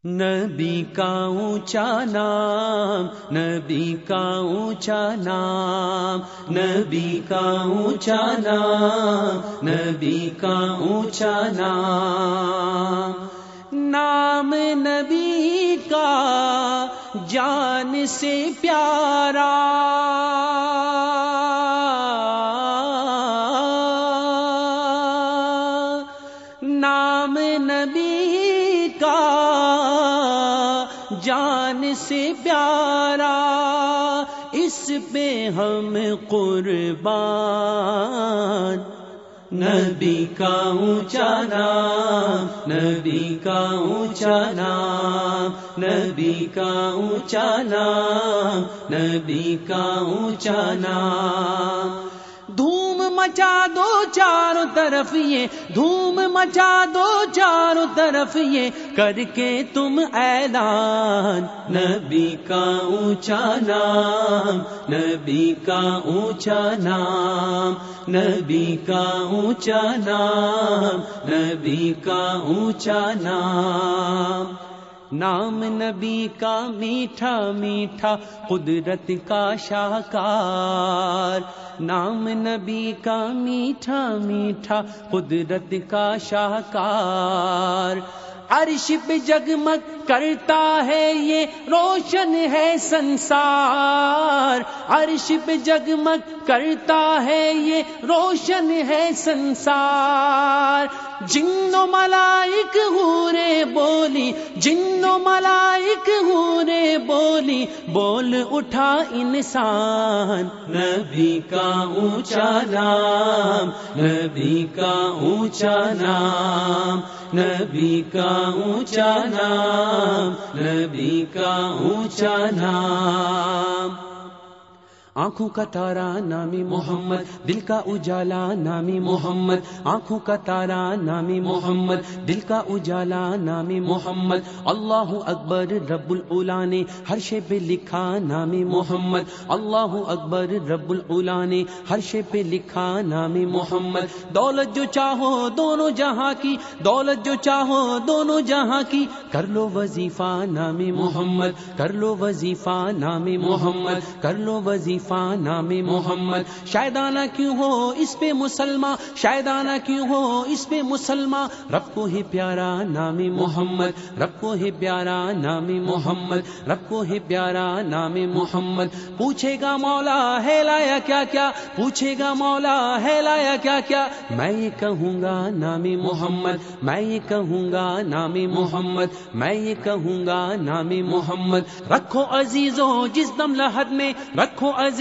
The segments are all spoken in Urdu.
نبی کا اونچا نام، نبی کا اونچا نام، نبی کا اونچا نام، نبی کا اونچا نام، نام نبی کا جان سے پیارا، نام نبی کا جان سے پیارا، اس پہ ہم قربان، نبی کا اونچا نام، نبی کا اونچا نام، نبی کا اونچا نام، نبی کا اونچا نام، دھوم مچا دو چاروں طرف یہ، دھوم مچا دو چاروں طرف یہ کر کے تم اعلان، نبی کا اونچا نام، نبی کا اونچا نام، نبی کا اونچا نام، نبی کا اونچا نام، نام نبی کا میٹھا میٹھا قدرت کا شاہکار، نام نبی کا میٹھا میٹھا قدرت کا شاہکار، عرش پہ جگمگ کرتا ہے یہ روشن ہے سنسار، عرش پہ جگمگ کرتا ہے یہ روشن ہے سنسار، جن و ملائک حوریں بولی، جن و ملائک حوریں بولی، بول اٹھا انسان، نبی کا اونچا نام، نبی کا اونچا نام، نبی کا اونچا نام، نبی کا اونچا نام، آنکھوں کا تارا نامی محمد، دل کا اجالا نامی محمد، آنکھوں کا تارا نامی محمد، دل کا اجالا نامی محمد، اللہ اکبر رب العلا نے ہر شے پہ لکھا نامی محمد، اللہ اکبر رب العلا نے ہر شے پہ لکھا نامی محمد، دولت جو چاہو دونوں جہاں کی، دولت جو چاہو دونوں جہاں کی، کر لو وظیفہ نامی محمد، کر لو وظیفہ نامی محمد، کر لو وظیفہ نامی محمد، شاید کیوں ہو اس پہ مسلمان، شاید کیوں ہو اس پہ مسلمان، رب کو ہی پیارا نامی محمد، رب کو ہی پیارا نامی محمد، رب کو ہی پیارا نامی محمد، پوچھے گا مولا ہے لایا کیا کیا، پوچھے گا مولا ہے لایا کیا کیا، میں یہ کہوں گا نامی محمد، میں یہ کہوں گا نامی محمد، میں یہ کہوں گا نامی محمد، رکھو عزیزو جس دم لحد میں، رکھو عزیزو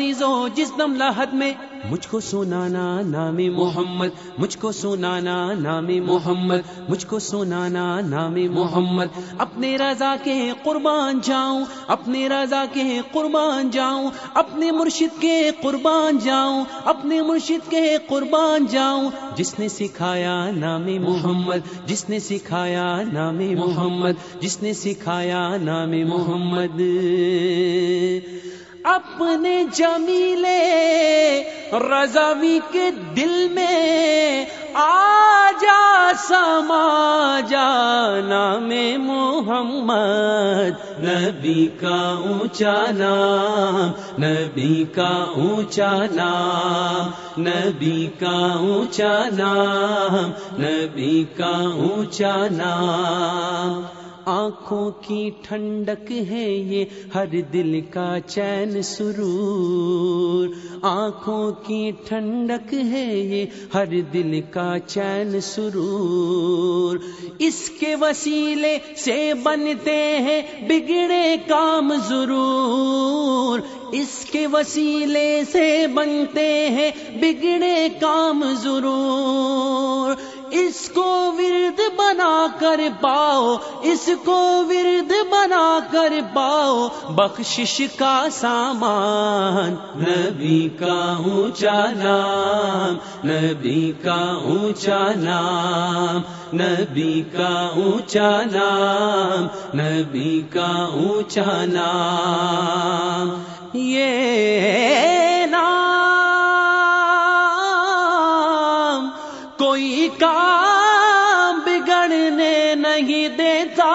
جس دم لحد میں، مجھ کو سنانا نامی محمد، مجھ کو سنانا نامی محمد، مجھ کو سنانا نامی محمد، اپنے رضا کے قربان جاؤں، اپنے رضا کے قربان جاؤں، اپنے مرشد کے قربان جاؤں، اپنے مرشد کے قربان جاؤں، جس نے سکھایا نامی محمد، جس نے سکھایا نامی محمد، جس نے سکھایا نامی محمد، اپنے جمیلے رضوی کے دل میں آ جا سما جا نام محمد، نبی کا اونچا نام، نبی کا اونچا نام، نبی کا اونچا نام، نبی کا اونچا نام، آنکھوں کی ٹھنڈک ہے یہ ہر دل کا چین سرور، آنکھوں کی ٹھنڈک ہے یہ ہر دل کا چین سرور، اس کے وسیلے سے بنتے ہیں بگڑے کام ضرور، اس کے وسیلے سے بنتے ہیں بگڑے کام ضرور، اس کو ورد بنا کر پاؤ، اس کو ورد بنا کر پاؤ بخشش کا سامان، نبی کا اونچا نام، نبی کا اونچا نام، نبی کا اونچا نام، نبی کا اونچا نام، یہ نام کوئی کام بگڑنے نہیں دیتا،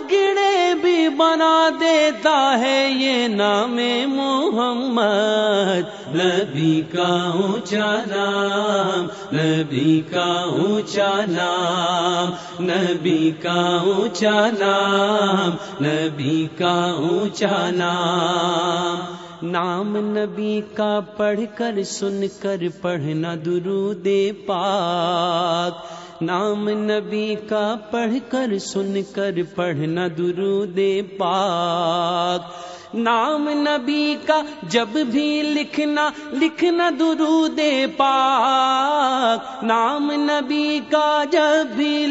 بگڑے بھی بنا دیتا ہے یہ نام محمد. نبی کا اونچا نام، نبی کا اونچا نام، نبی کا اونچا نام، نبی کا اونچا نام. نام نبی کا پڑھ کر سن کر پڑھنا درود پاک. نام نبی کا پڑھ کر سن کر پڑھنا درود پاک. نام نبی کا جب بھی لکھنا درود پاک. نام نبی کا جب بھی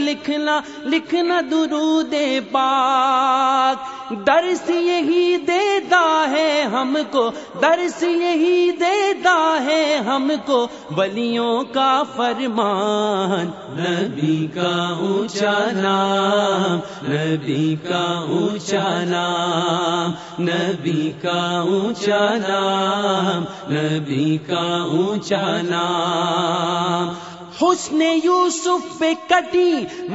لکھنا درود پاک. درس یہی دیتا ہے ہم کو، درس یہی دیتا ہے ہم کو ولیوں کا فرمان. نبی کا اونچا نام، نبی کا اونچا نام، نبی کا اونچا نام، نبی کا اونچا نام. حسن یوسف پہ کٹی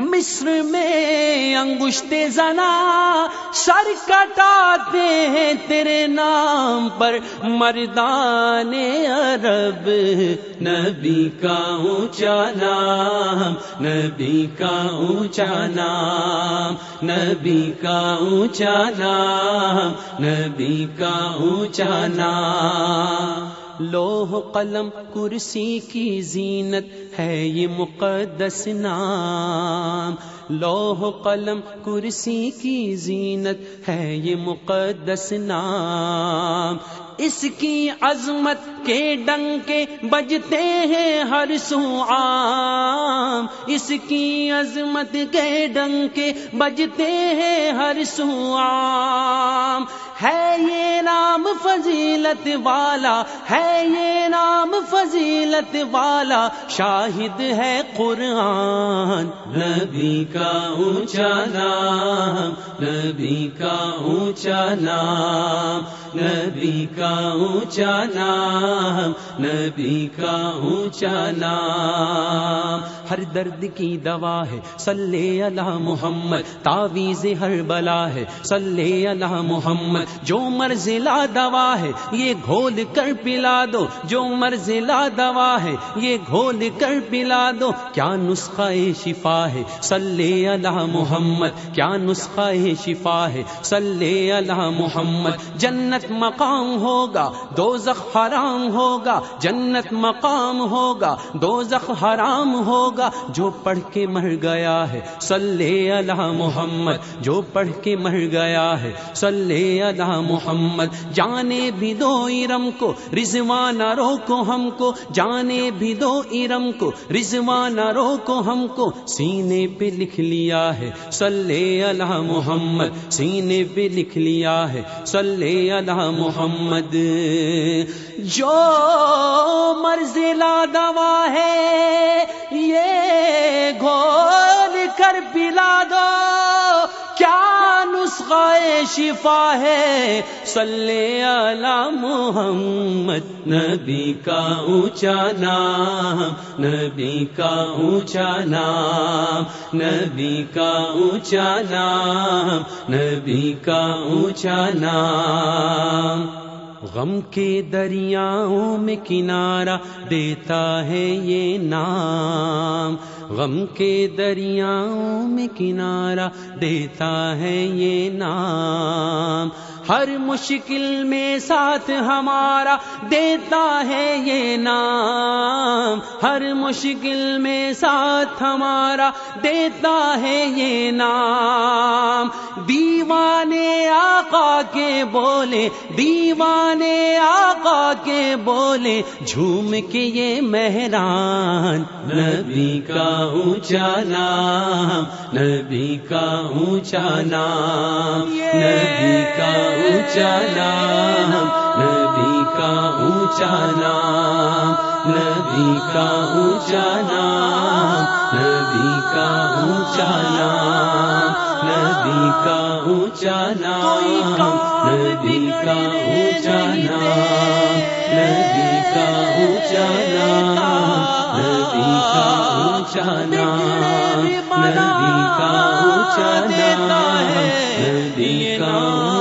مصر میں انگشت زنا، سر کٹاتے ہیں تیرے نام پر مردان عرب. نبی کا اونچا نام، نبی کا اونچا نام، نبی کا اونچا نام، نبی کا اونچا نام. لوح قلم کرسی کی زینت ہے یہ مقدس نام. لوح قلم کرسی کی زینت ہے یہ مقدس نام. اس کی عظمت کے ڈنکے بجتے ہیں ہر سو عام. اس کی عظمت کے ڈنکے بجتے ہیں ہر سو عام. ہے یہ نام فضیلت والا، ہے یہ نام فضیلت والا، شاہد ہے قرآن. نبی کا اونچا نام، نبی کا اونچا نام، نبی کا اونچا نام، نبی کا اونچا نام. ہر درد کی دوا ہے صلی علی محمد، تعویذ ہر بلا ہے صلی علی محمد. جو مرض لا دوا ہے یہ گھول کر پلا دو، جو مرض لا دوا ہے یہ گھول کر پلا دو. کیا نسخہ شفا ہے صلی علی محمد، کیا نسخہ شفا ہے صلی علی محمد. جنت مقام ہوگا دوزخ حرام ہوگا، جنت مقام ہوگا دوزخ حرام ہوگا. جو پڑھ کے مر گیا ہے صلی علی محمد، جو پڑھ کے مر گیا ہے صلی علی محمد. جانے بھی دو ارم کو رضوان نہ روکو ہم کو، جانے بھی دو ارم کو رضوان نہ روکو ہم کو. سینے پہ لکھ لیا ہے صلی علی محمد، سینے پہ لکھ لیا ہے صلی علی محمد. جو مرض لا دوا ہے یہ گھول کر پلا دو. کیا نسخہ شفا ہے صلی علی محمد. نبی کا اونچا نام، نبی کا اونچا نام، نبی کا اونچا نام، نبی کا اونچا نام. غم کے دریاؤں میں کنارہ دیتا ہے یہ نام. غم کے دریاؤں میں کنارہ دیتا ہے یہ نام. ہر مشکل میں ساتھ ہمارا دیتا ہے یہ نام. ہر مشکل میں ساتھ ہمارا دیتا ہے یہ نام. دیوانے آقا کے بولے، دیوانے آقا کے بولے، جھوم کے یہ مہران. نبی کا اونچا نام، نبی کا اونچا نام، نبی کا اونچا نام، نبی کا اونچا نام، نبی کا اونچا نام، نبی کا اونچا نام، نبی کا اونچا نام، نبی کا اونچا نام، نبی کا اونچا نام، نبی کا اونچا نام، نبی کا اونچا نام. کا